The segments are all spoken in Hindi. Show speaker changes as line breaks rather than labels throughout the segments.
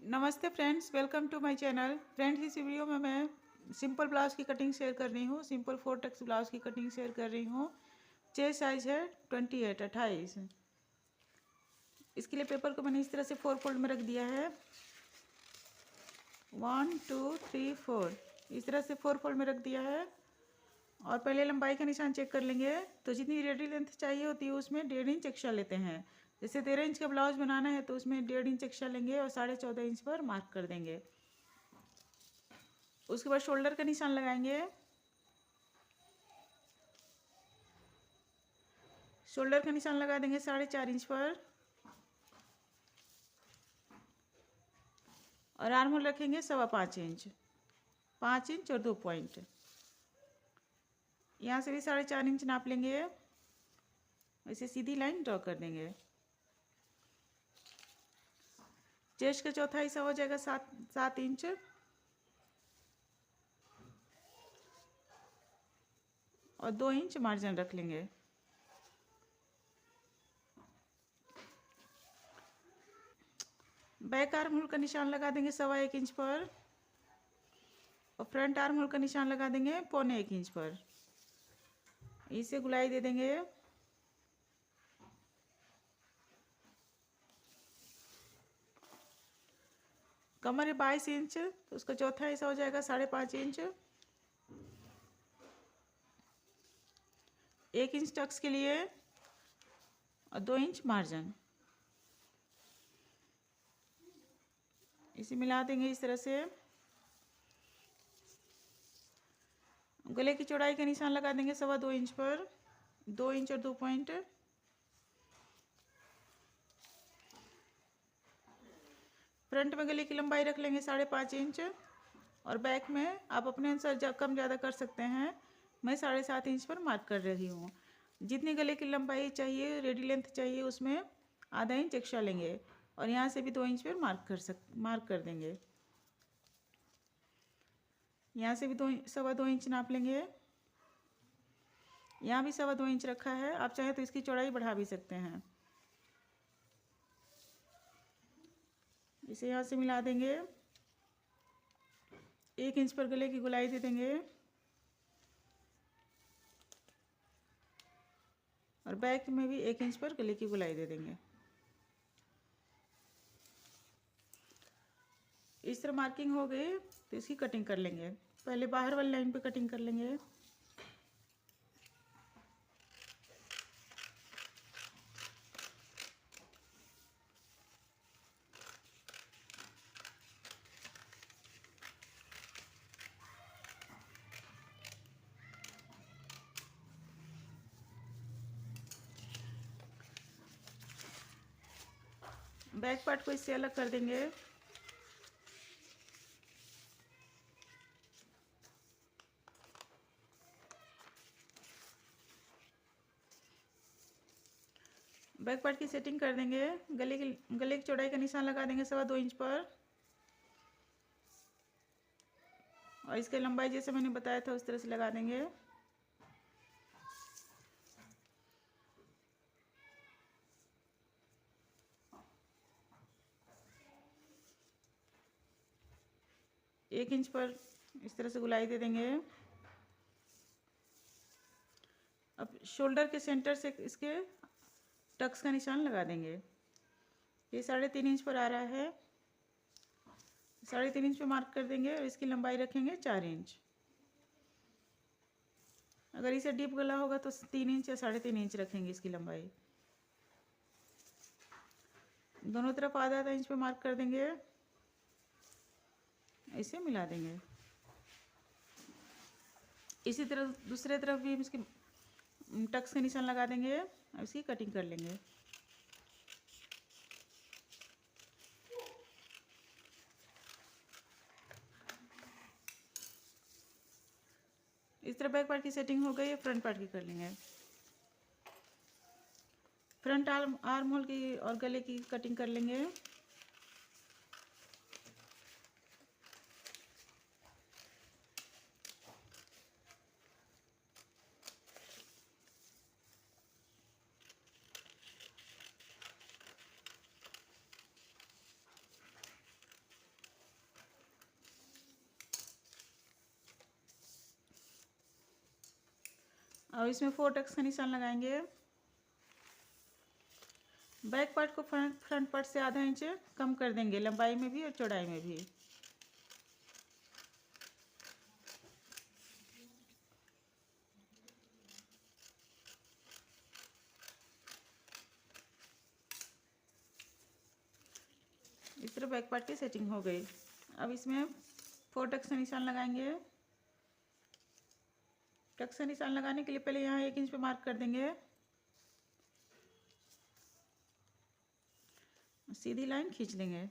नमस्ते friends, welcome to my channel. Friends, इस वीडियो में मैं सिंपल ब्लाउज़ की कटिंग शेयर कर रही हूँ। सिंपल 4 टक्स ब्लाउज़ की कटिंग शेयर कर रही हूँ। चेस्ट साइज़ है 28। इसके लिए पेपर को मैंने इस तरह से 4 फोल्ड में रख दिया है। 1 2 3 4 इस तरह से 4 फोल्ड में रख दिया है। और पहले लंबाई का निशान चेक कर लेंगे। तो जितनी रेडी लेंथ चाहिए होती है उसमें 1.5 इंच एक्स्ट्रा लेते हैं। जैसे 13 इंच का ब्लाउज बनाना है तो उसमें 1.5 इंच एक्स्ट्रा लेंगे और 14.5 इंच पर मार्क कर देंगे। उसके बाद शोल्डर का निशान लगाएंगे। शोल्डर का निशान लगा देंगे 4.5 इंच पर। और आर्म होल रखेंगे 5.25 इंच, 5 इंच और 2 पॉइंट। यहाँ से भी 4.5 इंच नाप लेंगे। ऐसे सीधी लाइन ड्रॉ कर देंगे। चेस्ट का चौथा हिस्सा हो जाएगा 7 इंच। और 2 इंच मार्जिन रख लेंगे। बैक आर्म होल का निशान लगा देंगे 1.25 इंच पर। और फ्रंट आर्म होल का निशान लगा देंगे 1.25 इंच पर। इसे गुलाई दे देंगे। कमर है 22 इंच, तो उसका चौथा हिस्सा हो जाएगा 5.5 इंच। 1 इंच टक्स के लिए और 2 इंच मार्जिन। इसे मिला देंगे इस तरह से। गले की चौड़ाई का निशान लगा देंगे 2.25 इंच पर। 2 इंच और 2 पॉइंट। फ्रंट में गले की लंबाई रख लेंगे 5.5 इंच। और बैक में आप अपने अनुसार कम ज़्यादा कर सकते हैं। मैं 7.5 इंच पर मार्क कर रही हूँ। जितनी गले की लंबाई चाहिए, रेडी लेंथ चाहिए, उसमें आधा इंच एक्स्ट्रा लेंगे। और यहाँ से भी 2 इंच पर मार्क कर देंगे। यहाँ से भी 2.25 इंच नाप लेंगे। यहाँ भी 2.25 इंच रखा है। आप चाहें तो इसकी चौड़ाई बढ़ा भी सकते हैं। इसे यहाँ से मिला देंगे। 1 इंच पर गले की गोलाई दे देंगे। और बैक में भी 1 इंच पर गले की गोलाई दे देंगे। इस तरह मार्किंग हो गई तो इसकी कटिंग कर लेंगे। पहले बाहर वाली लाइन पे कटिंग कर लेंगे। बैक पार्ट को इससे अलग कर देंगे। बैक पार्ट की सेटिंग कर देंगे। गले की चौड़ाई का निशान लगा देंगे 2.25 इंच पर। और इसकी लंबाई जैसे मैंने बताया था उस तरह से लगा देंगे। एक इंच पर इस तरह से गुलाई दे देंगे। अब शोल्डर के सेंटर से इसके टक्स का निशान लगा देंगे। ये 3.5 इंच पर आ रहा है। 3.5 इंच पे मार्क कर देंगे और इसकी लंबाई रखेंगे 4 इंच। अगर इसे डीप गला होगा तो 3 इंच या 3.5 इंच रखेंगे इसकी लंबाई। दोनों तरफ आधा आधा इंच पे मार्क कर देंगे। इसे मिला देंगे। इसी तरह दूसरे तरफ भी इसके टक्स का निशान लगा देंगे और इसकी कटिंग कर लेंगे। इस तरह बैक पार्ट की सेटिंग हो गई है। फ्रंट पार्ट की कर लेंगे। फ्रंट आर्म होल की और गले की कटिंग कर लेंगे। अब इसमें 4 टक्स का निशान लगाएंगे। बैक पार्ट को फ्रंट पार्ट से आधा इंच कम कर देंगे, लंबाई में भी और चौड़ाई में भी। इस तरह बैक पार्ट की सेटिंग हो गई। अब इसमें 4 टक्स का निशान लगाएंगे। टक्स का निशान लगाने के लिए पहले यहाँ 1 इंच पे मार्क कर देंगे, सीधी लाइन खींच लेंगे।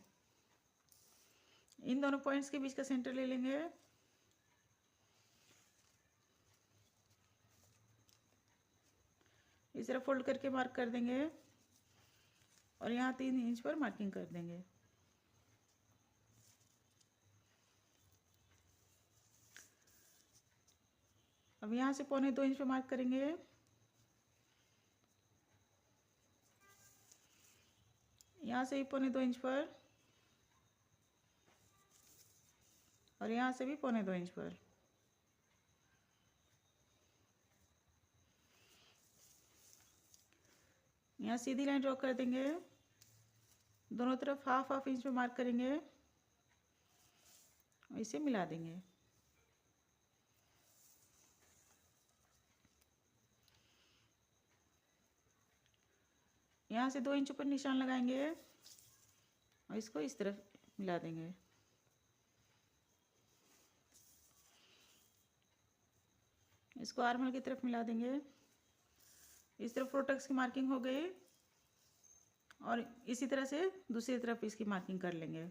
इन दोनों पॉइंट्स के बीच का सेंटर ले लेंगे। इस तरह फोल्ड करके मार्क कर देंगे और यहाँ 3 इंच पर मार्किंग कर देंगे। अब यहाँ से 1.25 इंच पे मार्क करेंगे। यहाँ से भी 1.25 इंच पर और यहाँ से भी 1.25 इंच पर। यहाँ सीधी लाइन ड्रॉ कर देंगे। दोनों तरफ हाफ इंच पे मार्क करेंगे और इसे मिला देंगे। यहाँ से 2 इंच पर निशान लगाएंगे और इसको इस तरफ मिला देंगे। इसको आर्मल की तरफ मिला देंगे। इस तरफ 4 टक्स की मार्किंग हो गई और इसी तरह से दूसरी तरफ इसकी मार्किंग कर लेंगे।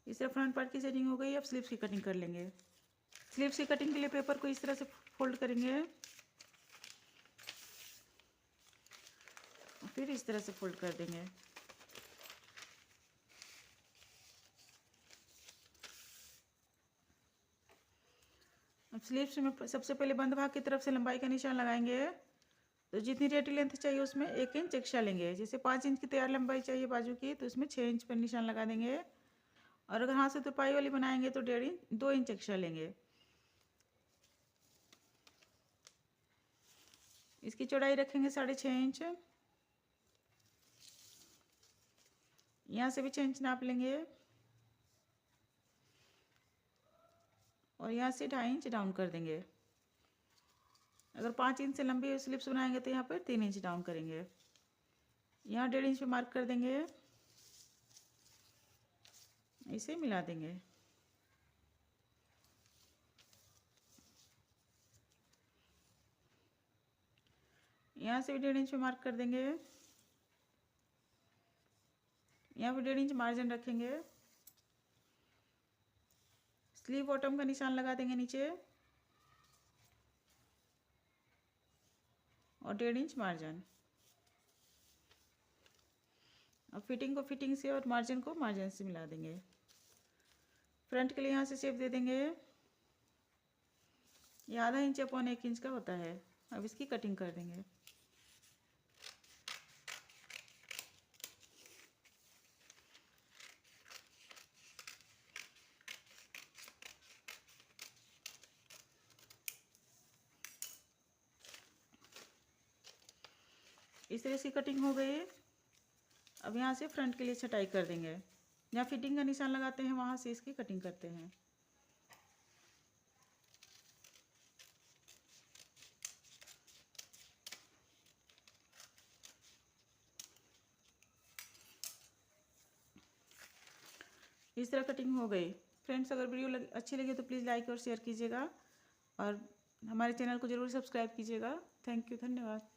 इस तरह फ्रंट पार्ट की सेटिंग हो गई। अब स्लीव्स की कटिंग कर लेंगे। स्लीव्स की कटिंग के लिए पेपर को इस तरह से फोल्ड करेंगे, फिर इस तरह से फोल्ड कर देंगे। अब स्लीव्स में सबसे पहले बंद भाग की तरफ से लंबाई का निशान लगाएंगे। तो जितनी रेडी लेंथ चाहिए उसमें 1 इंच एक्स्ट्रा लेंगे। जैसे 5 इंच की तैयार लंबाई चाहिए बाजू की, तो उसमें 6 इंच पर निशान लगा देंगे। और अगर हाथ से तुरपाई वाली बनाएंगे तो 2 इंच एक्स्ट्रा लेंगे। इसकी चौड़ाई रखेंगे 6.5 इंच। यहाँ से भी 6 इंच नाप लेंगे और यहाँ से 2.5 इंच डाउन कर देंगे। अगर 5 इंच से लंबी स्लिप्स बनाएंगे तो यहाँ पर 3 इंच डाउन करेंगे। यहाँ 1.5 इंच पे मार्क कर देंगे, इसे मिला देंगे। यहाँ से भी 1.5 इंच पे मार्क कर देंगे। यहाँ पे 1.5 इंच मार्जिन रखेंगे। स्लीव बॉटम का निशान लगा देंगे नीचे और 1.5 इंच मार्जिन। अब फिटिंग को फिटिंग से और मार्जिन को मार्जिन से मिला देंगे। फ्रंट के लिए यहाँ से शेप दे देंगे। ये आधा इंच या 1.25 इंच का होता है। अब इसकी कटिंग कर देंगे। इस तरह से कटिंग हो गई। अब यहाँ से फ्रंट के लिए छटाई कर देंगे। जहाँ फिटिंग का निशान लगाते हैं वहाँ से इसकी कटिंग करते हैं। इस तरह कटिंग हो गई। फ्रेंड्स, अगर वीडियो अच्छी लगी तो प्लीज़ लाइक और शेयर कीजिएगा और हमारे चैनल को ज़रूर सब्सक्राइब कीजिएगा। थैंक यू, धन्यवाद।